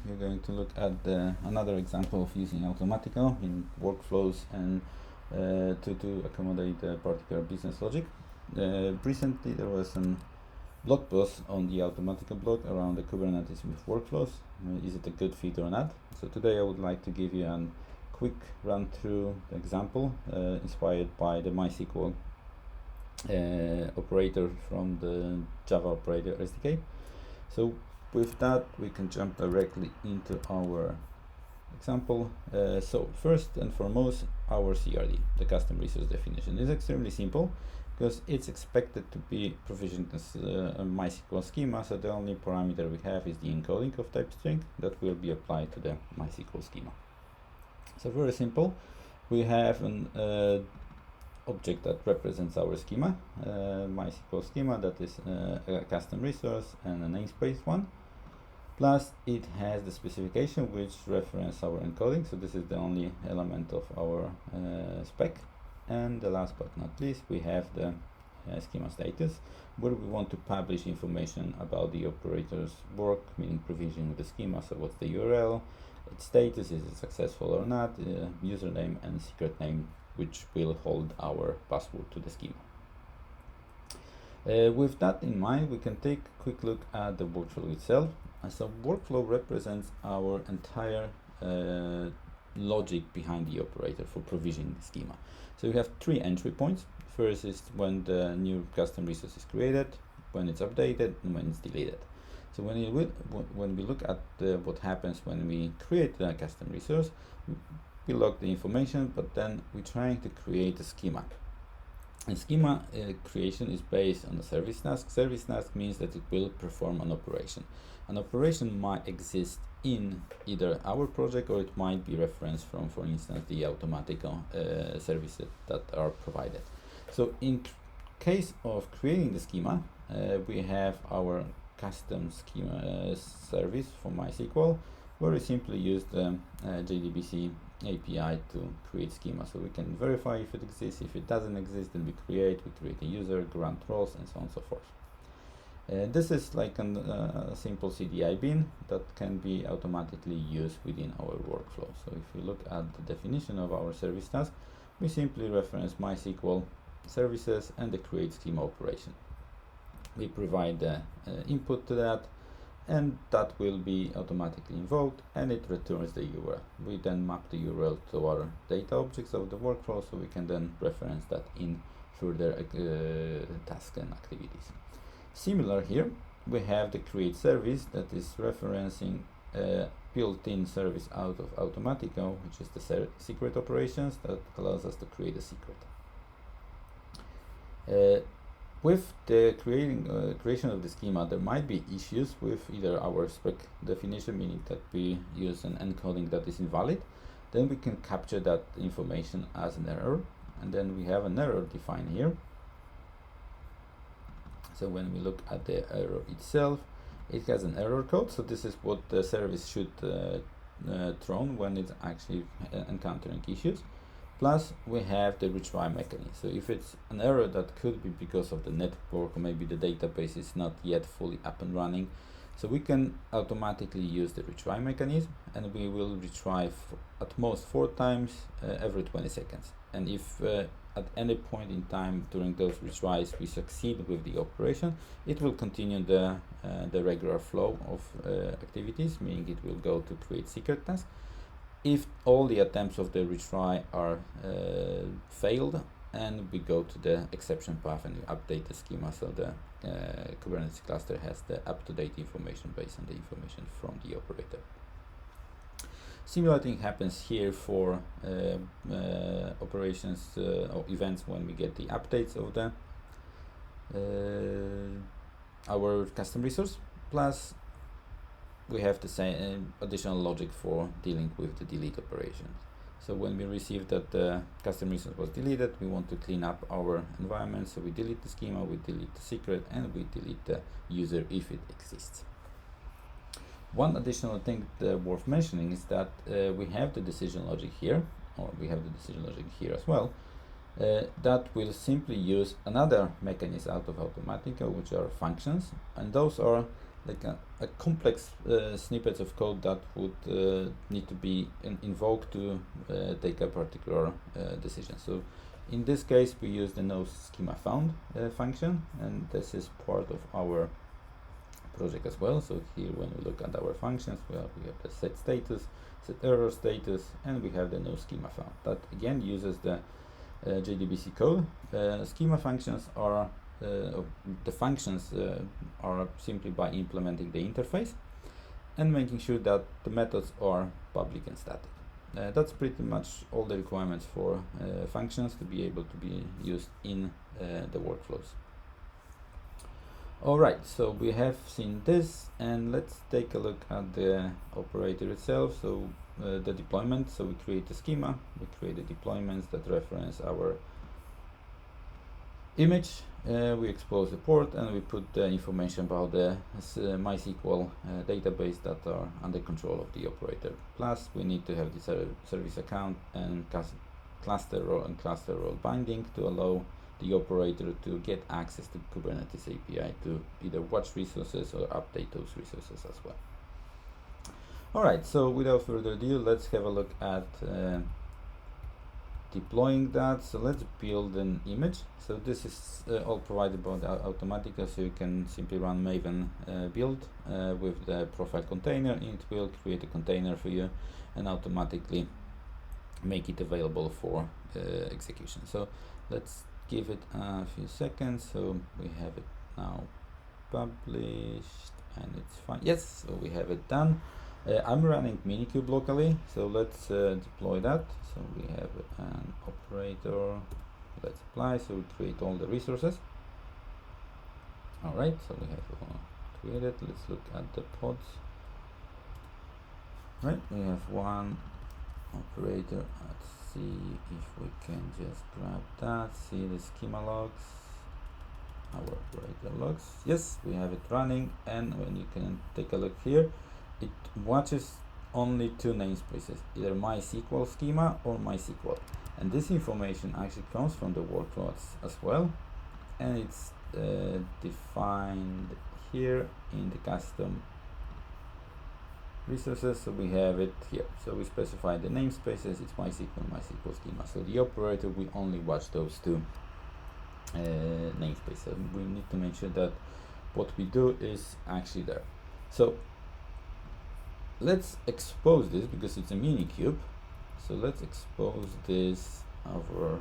we're going to look at another example of using Automatiko in workflows and to accommodate a particular business logic. Recently there was a blog post on the Automatiko blog around the Kubernetes with workflows. Is it a good fit or not? So today I would like to give you a quick run through example inspired by the MySQL operator from the Java Operator SDK. So with that, we can jump directly into our example. So first and foremost, our CRD, the custom resource definition, is extremely simple because it's expected to be provisioned as a MySQL schema. So the only parameter we have is the encoding of type string that will be applied to the MySQL schema. So very simple. We have an object that represents our schema, MySQL schema, that is a custom resource and a namespace one. Plus it has the specification which reference our encoding, so this is the only element of our spec. And the last but not least, we have the schema status, where we want to publish information about the operator's work, meaning provisioning the schema. So what's the URL, its status, is it successful or not, username and secret name, which will hold our password to the schema. With that in mind, we can take a quick look at the workflow itself. So workflow represents our entire logic behind the operator for provisioning the schema. So we have three entry points. First is when the new custom resource is created, when it's updated, and when it's deleted. So when we look at what happens when we create a custom resource, we log the information, but then we're trying to create a schema. And schema creation is based on a service task. Service task means that it will perform an operation. An operation might exist in either our project, or it might be referenced from, for instance, the Automatiko services that are provided. So in case of creating the schema, we have our custom schema service for MySQL, where we simply use the JDBC API to create schema. So we can verify if it exists. If it doesn't exist, then we create a user, grant roles, and so on and so forth. This is like a simple CDI bin that can be automatically used within our workflow. So if we look at the definition of our service task, we simply reference MySQL services and the create schema operation. We provide the input to that, and that will be automatically invoked, and it returns the URL. We then map the URL to our data objects of the workflow, so we can then reference that in further tasks and activities. Similar here, we have the create service that is referencing a built-in service out of Automatiko, which is the secret operations that allows us to create a secret. With the creation of the schema, there might be issues with either our spec definition, meaning that we use an encoding that is invalid. Then we can capture that information as an error, and then we have an error defined here. So when we look at the error itself, it has an error code. So this is what the service should throw when it's actually encountering issues. Plus, we have the retry mechanism. So if it's an error that could be because of the network, or maybe the database is not yet fully up and running, so we can automatically use the retry mechanism, and we will retry at most 4 times every 20 seconds. And if at any point in time during those retries we succeed with the operation, it will continue the regular flow of activities, meaning it will go to create secret task. If all the attempts of the retry are failed, and we go to the exception path and we update the schema, so the Kubernetes cluster has the up-to-date information based on the information from the operator. Similar thing happens here for operations or events when we get the updates of the our custom resource. Plus, we have the same additional logic for dealing with the delete operation. So when we receive that the custom resource was deleted, we want to clean up our environment. So we delete the schema, we delete the secret, and we delete the user if it exists. One additional thing worth mentioning is that we have the decision logic here, or we have the decision logic here as well, that will simply use another mechanism out of Automatiko, which are functions, and those are like a complex snippets of code that would need to be invoked to take a particular decision. So in this case, we use the noSchemaFound function, and this is part of our project as well. So here, when we look at our functions, we have the set status, set error status, and we have the noSchemaFound. That again uses the JDBC code. Schema functions are the functions are simply by implementing the interface and making sure that the methods are public and static. That's pretty much all the requirements for functions to be able to be used in the workflows. Alright, so we have seen this, and let's take a look at the operator itself. So the deployment, so we create a schema, we create the deployments that reference our image, we expose the port, and we put the information about the MySQL database that are under control of the operator. Plus, we need to have the service account and cluster role binding to allow the operator to get access to Kubernetes API to either watch resources or update those resources as well. Alright, so without further ado, let's have a look at deploying that. So let's build an image. So this is all provided by the Automatiko, so you can simply run maven build with the profile container. It will create a container for you and automatically make it available for execution. So let's give it a few seconds. So we have it now published and it's fine. Yes, so we have it done. I'm running Minikube locally, so let's deploy that. So we have an operator. Let's apply. So we create all the resources. All right, so we have created. Let's look at the pods. Right, we have one operator. Let's see if we can just grab that. See the schema logs. Our operator logs. Yes, we have it running, and when you can take a look here, it watches only two namespaces, either MySQL schema or MySQL, and this information actually comes from the workloads as well, and it's defined here in the custom resources. So we have it here. So we specify the namespaces. It's MySQL schema. So the operator will only watch those two namespaces. We need to make sure that what we do is actually there. So let's expose this because it's a Minikube. So let's expose this over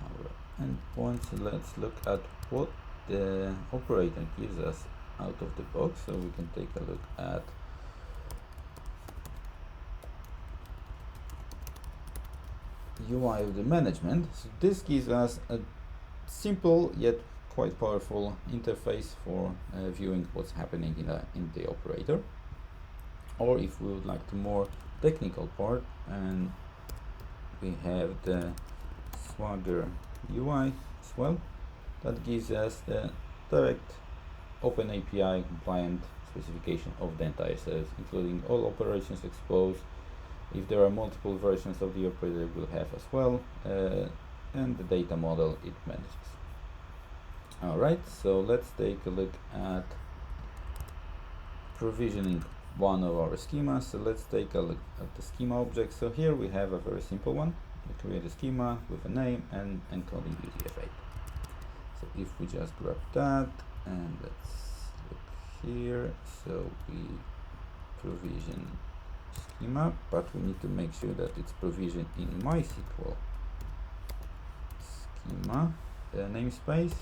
our endpoint. So let's look at what the operator gives us out of the box. So we can take a look at UI of the management. So this gives us a simple yet quite powerful interface for viewing what's happening in the operator. Or if we would like the more technical part, and we have the Swagger UI as well, that gives us the direct Open API compliant specification of the entire service, including all operations exposed. If there are multiple versions of the operator, it will have as well, and the data model it manages. Alright, so let's take a look at provisioning one of our schemas. So let's take a look at the schema object. So here we have a very simple one. We create a schema with a name and encoding UTF-8. So if we just grab that and let's look here, so we provision schema, but we need to make sure that it's provisioned in MySQL schema namespace.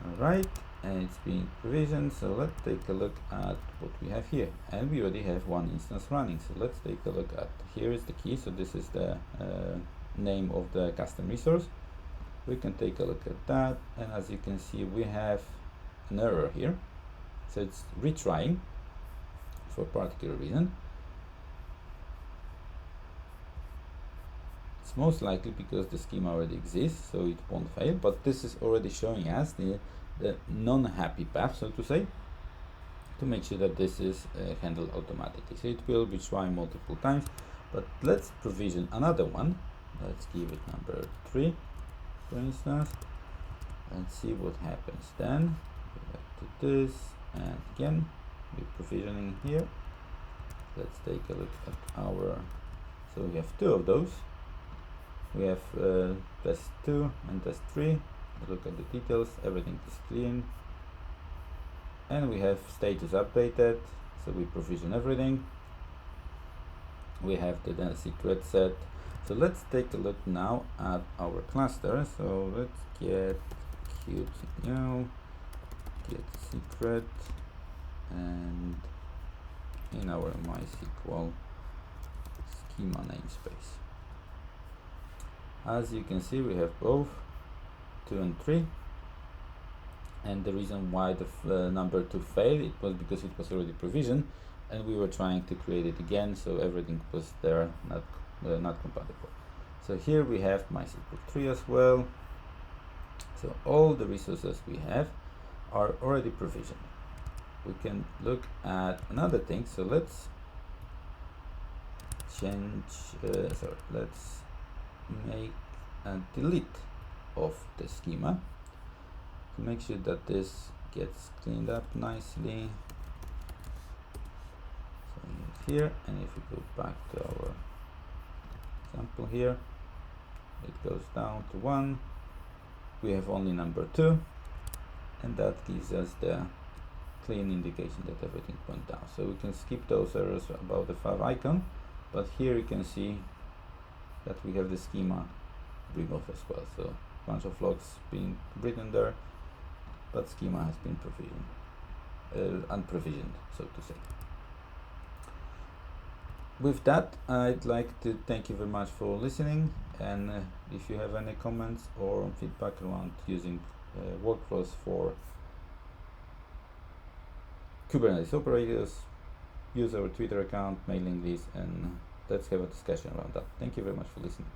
Alright, and it's being provisioned. So let's take a look at what we have here, and we already have one instance running. So let's take a look at, here is the key. So this is the name of the custom resource. We can take a look at that, and as you can see, we have an error here. So it's retrying for a particular reason. It's most likely because the schema already exists, so it won't fail, but this is already showing us the non-happy path, so to say, to make sure that this is handled automatically. So it will retry multiple times, but let's provision another one. Let's give it number 3, for instance, and see what happens then. to this, and again, we're provisioning here. Let's take a look at our, so we have two of those. We have test 2 and test 3. Look at the details, everything is clean. And we have status updated, so we provision everything. We have the secret set. So let's take a look now at our cluster. So let's get qt new, get secret, and in our MySQL schema namespace. As you can see, we have both 2 and 3. And the reason why the number 2 failed, it was because it was already provisioned, and we were trying to create it again, so everything was there, not compatible. So here we have MySQL 3 as well. So all the resources we have are already provisioned. We can look at another thing. So let's change. Let's make a delete of the schema to make sure that this gets cleaned up nicely. So here, and if we go back to our example here, it goes down to 1. We have only number 2, and that gives us the clean indication that everything went down. So we can skip those errors about the file icon, but here you can see that we have the schema removed as well. So a bunch of logs being written there, but schema has been provisioned, unprovisioned, so to say. With that, I'd like to thank you very much for listening, and if you have any comments or feedback around using workflows for Kubernetes operators, use our Twitter account, mailing list, and let's have a discussion around that. Thank you very much for listening.